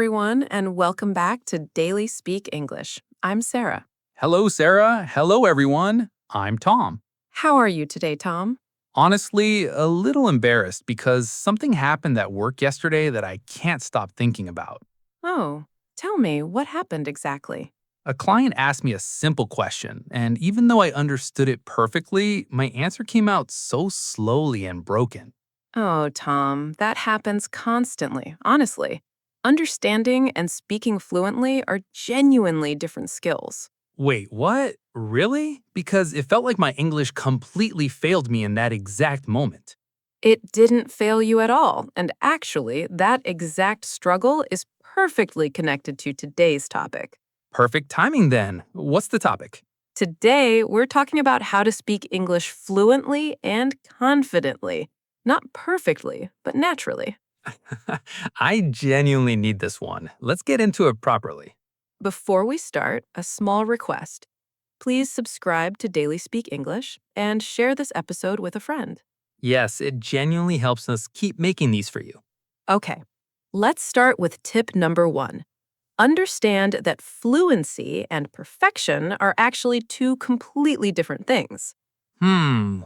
everyone, and welcome back to Daily Speak English. I'm Sarah. Hello, Sarah. Hello, everyone. I'm Tom. How are you today, Tom? Honestly, a little embarrassed because something happened at work yesterday that I can't stop thinking about. Oh, tell me, what happened exactly? A client asked me a simple question, and even though I understood it perfectly, my answer came out so slowly and broken. Oh, Tom, that happens constantly, honestly. Understanding and speaking fluently are genuinely different skills. Wait, what? Really? Because it felt like my English completely failed me in that exact moment. It didn't fail you at all, and actually, that exact struggle is perfectly connected to today's topic. Perfect timing then. What's the topic? Today, we're talking about how to speak English fluently and confidently. Not perfectly, but naturally. I genuinely need this one. Let's get into it properly. Before we start, a small request. Please subscribe to Daily Speak English and share this episode with a friend. Yes, it genuinely helps us keep making these for you. Okay, let's start with tip number 1. Understand that fluency and perfection are actually two completely different things.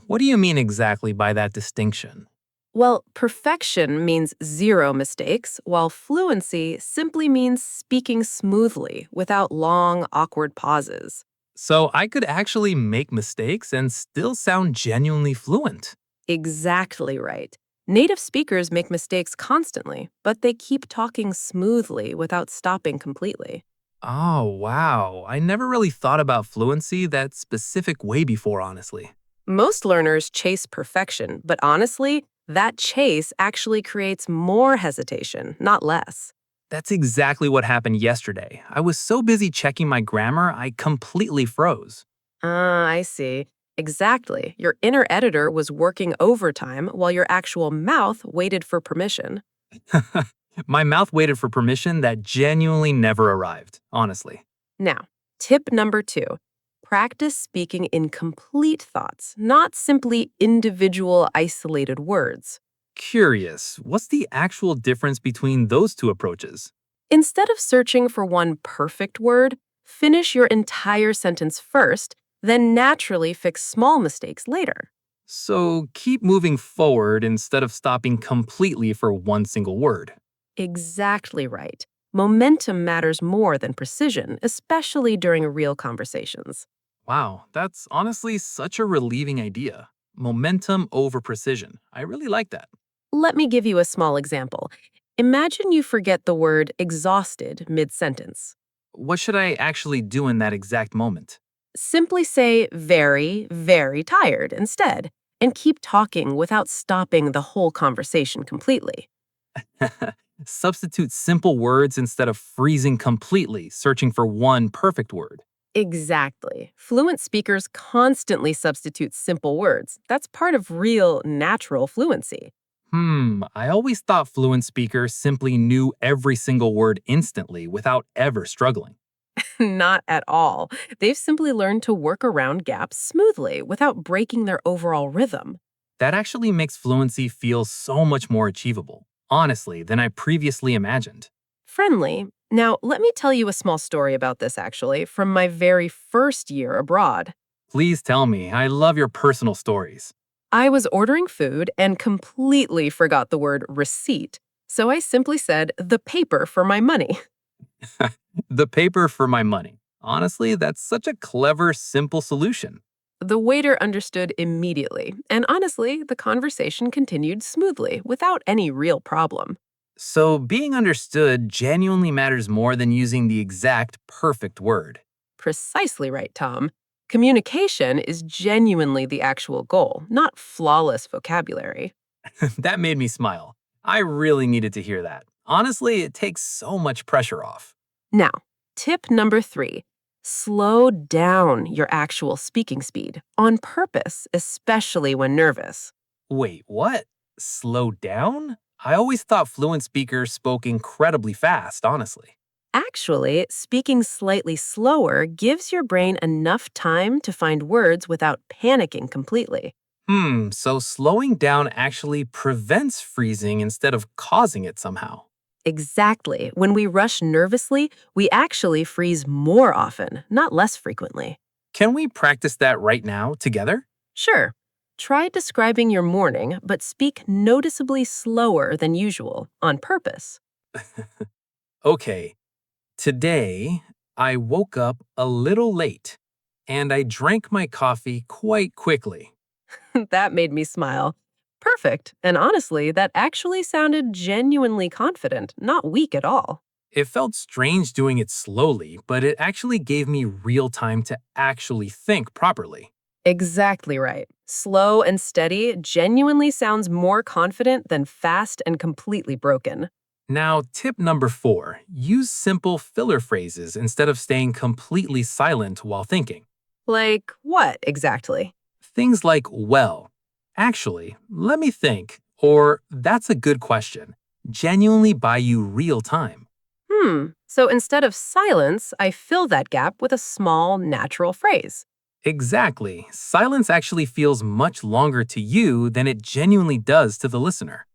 What do you mean exactly by that distinction? Well, perfection means zero mistakes, while fluency simply means speaking smoothly without long, awkward pauses. So I could actually make mistakes and still sound genuinely fluent. Exactly right. Native speakers make mistakes constantly, but they keep talking smoothly without stopping completely. Oh, wow. I never really thought about fluency that specific way before, honestly. Most learners chase perfection, but honestly, that chase actually creates more hesitation, not less. That's exactly what happened yesterday. I was so busy checking my grammar, I completely froze. Ah, I see. Exactly. Your inner editor was working overtime while your actual mouth waited for permission. My mouth waited for permission that genuinely never arrived, honestly. Now, tip number 2. Practice speaking in complete thoughts, not simply individual isolated words. Curious, what's the actual difference between those two approaches? Instead of searching for one perfect word, finish your entire sentence first, then naturally fix small mistakes later. So keep moving forward instead of stopping completely for one single word. Exactly right. Momentum matters more than precision, especially during real conversations. Wow, that's honestly such a relieving idea. Momentum over precision. I really like that. Let me give you a small example. Imagine you forget the word exhausted mid sentence. What should I actually do in that exact moment? Simply say very, very tired instead, and keep talking without stopping the whole conversation completely. Substitute simple words instead of freezing completely, searching for one perfect word. Exactly. Fluent speakers constantly substitute simple words. That's part of real, natural fluency. I always thought fluent speakers simply knew every single word instantly without ever struggling. Not at all. They've simply learned to work around gaps smoothly without breaking their overall rhythm. That actually makes fluency feel so much more achievable, honestly, than I previously imagined. Friendly. Now, let me tell you a small story about this actually from my very first year abroad. Please tell me, I love your personal stories. I was ordering food and completely forgot the word receipt, so I simply said the paper for my money. The paper for my money. Honestly, that's such a clever, simple solution. The waiter understood immediately, and honestly, the conversation continued smoothly without any real problem. So, being understood genuinely matters more than using the exact perfect word. Precisely right, Tom. Communication is genuinely the actual goal, not flawless vocabulary. That made me smile. I really needed to hear that. Honestly, it takes so much pressure off. Now, tip number 3. Slow down your actual speaking speed on purpose, especially when nervous. Wait, what? Slow down? I always thought fluent speakers spoke incredibly fast, honestly. Actually, speaking slightly slower gives your brain enough time to find words without panicking completely. So slowing down actually prevents freezing instead of causing it somehow. Exactly. When we rush nervously, we actually freeze more often, not less frequently. Can we practice that right now together? Sure. Try describing your morning, but speak noticeably slower than usual on purpose. Okay, today I woke up a little late and I drank my coffee quite quickly. That made me smile. Perfect. And honestly, that actually sounded genuinely confident, not weak at all. It felt strange doing it slowly, but it actually gave me real time to actually think properly. Exactly right. Slow and steady genuinely sounds more confident than fast and completely broken. Now, tip number 4, use simple filler phrases instead of staying completely silent while thinking. Like what exactly? Things like, well, actually, let me think, or that's a good question, genuinely buy you real time. So instead of silence, I fill that gap with a small, natural phrase. Exactly. Silence actually feels much longer to you than it genuinely does to the listener.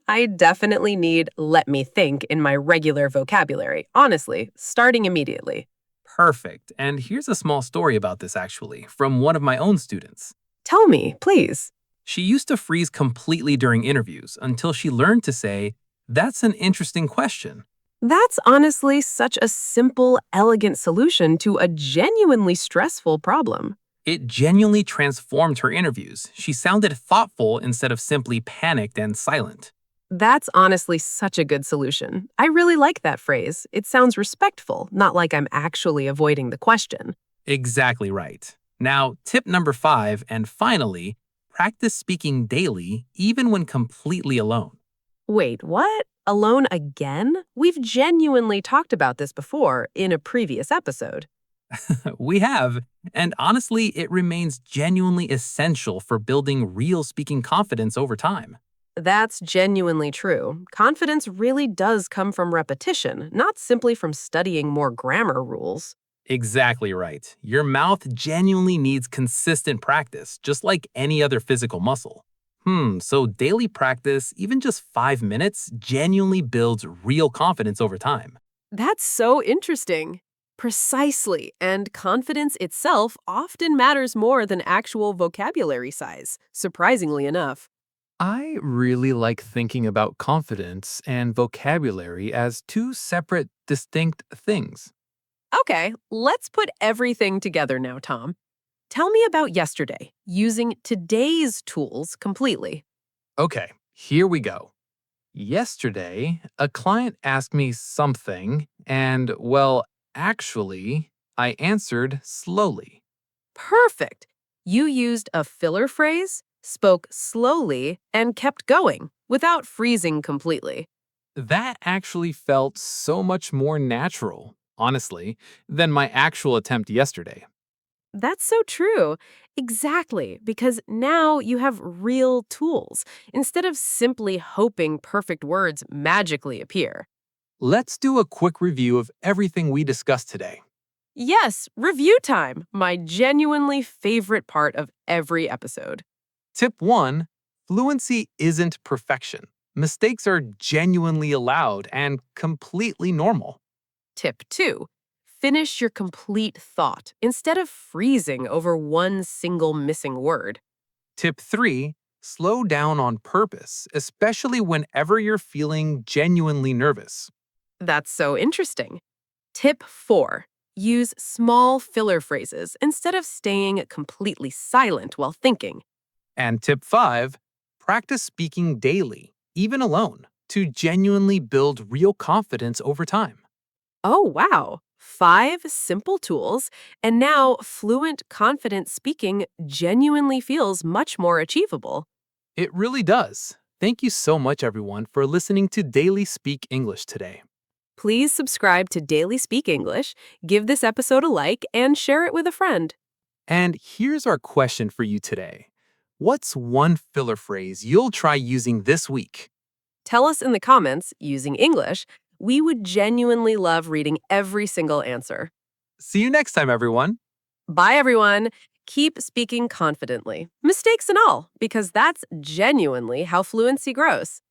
I definitely need let me think in my regular vocabulary, honestly, starting immediately. Perfect. And here's a small story about this actually, from one of my own students. Tell me, please. She used to freeze completely during interviews until she learned to say, "That's an interesting question." That's honestly such a simple, elegant solution to a genuinely stressful problem. It genuinely transformed her interviews. She sounded thoughtful instead of simply panicked and silent. That's honestly such a good solution. I really like that phrase. It sounds respectful, not like I'm actually avoiding the question. Exactly right. Now, tip number 5, and finally, practice speaking daily, even when completely alone. Wait, what? Alone again? We've genuinely talked about this before in a previous episode. We have, and honestly, it remains genuinely essential for building real speaking confidence over time. That's genuinely true. Confidence really does come from repetition, not simply from studying more grammar rules. Exactly right. Your mouth genuinely needs consistent practice, just like any other physical muscle. So daily practice, even just 5 minutes, genuinely builds real confidence over time. That's so interesting. Precisely, and confidence itself often matters more than actual vocabulary size, surprisingly enough. I really like thinking about confidence and vocabulary as two separate, distinct things. Okay, let's put everything together now, Tom. Tell me about yesterday, using today's tools completely. Okay, here we go. Yesterday, a client asked me something, and well, actually, I answered slowly. Perfect. You used a filler phrase, spoke slowly, and kept going without freezing completely. That actually felt so much more natural, honestly, than my actual attempt yesterday. That's so true. Exactly, because now you have real tools instead of simply hoping perfect words magically appear. Let's do a quick review of everything we discussed today. Yes, review time, my genuinely favorite part of every episode. Tip 1, fluency isn't perfection. Mistakes are genuinely allowed and completely normal. Tip 2, finish your complete thought instead of freezing over one single missing word. Tip 3, slow down on purpose, especially whenever you're feeling genuinely nervous. That's so interesting. Tip 4, use small filler phrases instead of staying completely silent while thinking. And tip 5, practice speaking daily, even alone, to genuinely build real confidence over time. Oh, wow. 5 simple tools, and now fluent, confident speaking genuinely feels much more achievable. It really does. Thank you so much, everyone, for listening to Daily Speak English today. Please subscribe to Daily Speak English, give this episode a like, and share it with a friend. And here's our question for you today. What's one filler phrase you'll try using this week? Tell us in the comments, using English. We would genuinely love reading every single answer. See you next time, everyone. Bye, everyone. Keep speaking confidently, mistakes and all, because that's genuinely how fluency grows.